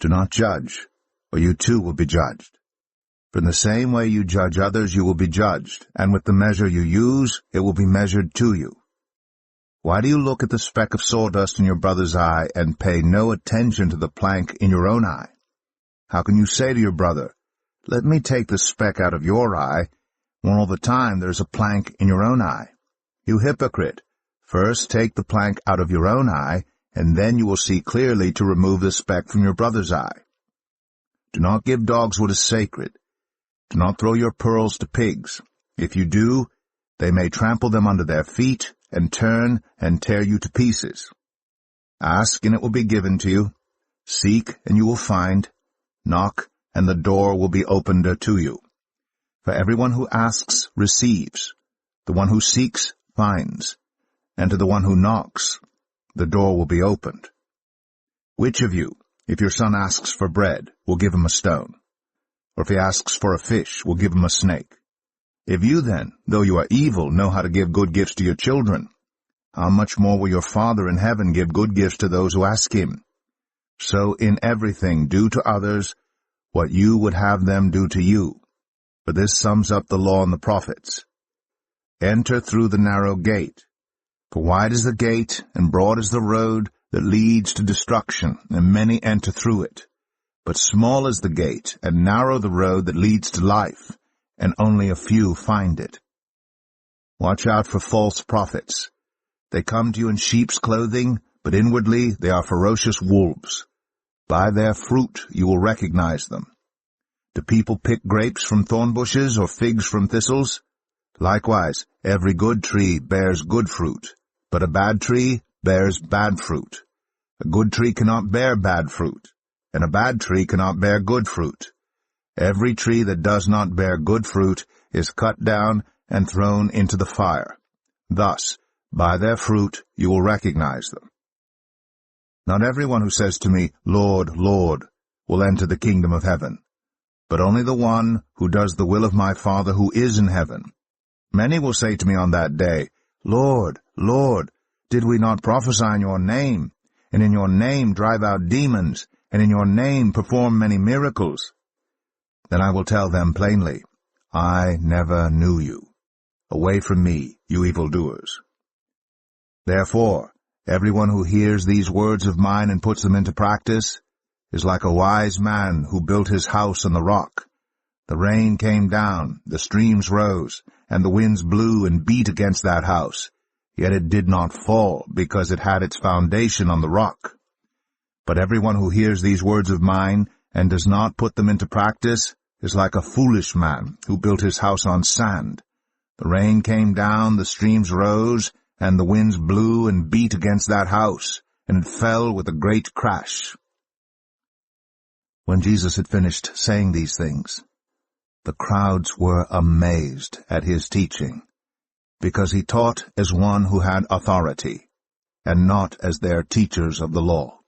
Do not judge, or you too will be judged. For in the same way you judge others, you will be judged, and with the measure you use, it will be measured to you. Why do you look at the speck of sawdust in your brother's eye, and pay no attention to the plank in your own eye? How can you say to your brother, "Let me take the speck out of your eye," when all the time there is a plank in your own eye? You hypocrite! First take the plank out of your own eye, and then you will see clearly to remove the speck from your brother's eye. Do not give dogs what is sacred. Do not throw your pearls to pigs. If you do, they may trample them under their feet, and turn and tear you to pieces. Ask, and it will be given to you. Seek, and you will find. Knock, and the door will be opened to you. For everyone who asks receives. The one who seeks finds. And to the one who knocks, the door will be opened. Which of you, if your son asks for bread, will give him a stone? Or if he asks for a fish, will give him a snake? If you then, though you are evil, know how to give good gifts to your children, how much more will your Father in heaven give good gifts to those who ask him? So in everything do to others what you would have them do to you. For this sums up the law and the prophets. Enter through the narrow gate. For wide is the gate, and broad is the road that leads to destruction, and many enter through it. But small is the gate, and narrow the road that leads to life, and only a few find it. Watch out for false prophets. They come to you in sheep's clothing, but inwardly they are ferocious wolves. By their fruit you will recognize them. Do people pick grapes from thorn bushes, or figs from thistles? Likewise, every good tree bears good fruit, but a bad tree bears bad fruit. A good tree cannot bear bad fruit, and a bad tree cannot bear good fruit. Every tree that does not bear good fruit is cut down and thrown into the fire. Thus, by their fruit you will recognize them. Not everyone who says to me, "Lord, Lord," will enter the kingdom of heaven, but only the one who does the will of my Father who is in heaven. Many will say to me on that day, "Lord, Lord, did we not prophesy in your name, and in your name drive out demons, and in your name perform many miracles?" Then I will tell them plainly, "I never knew you. Away from me, you evildoers." Therefore, everyone who hears these words of mine and puts them into practice is like a wise man who built his house on the rock. The rain came down, the streams rose, and the winds blew and beat against that house. Yet it did not fall, because it had its foundation on the rock. But everyone who hears these words of mine and does not put them into practice is like a foolish man who built his house on sand. The rain came down, the streams rose, and the winds blew and beat against that house, and it fell with a great crash. When Jesus had finished saying these things, the crowds were amazed at his teaching, because he taught as one who had authority, and not as their teachers of the law.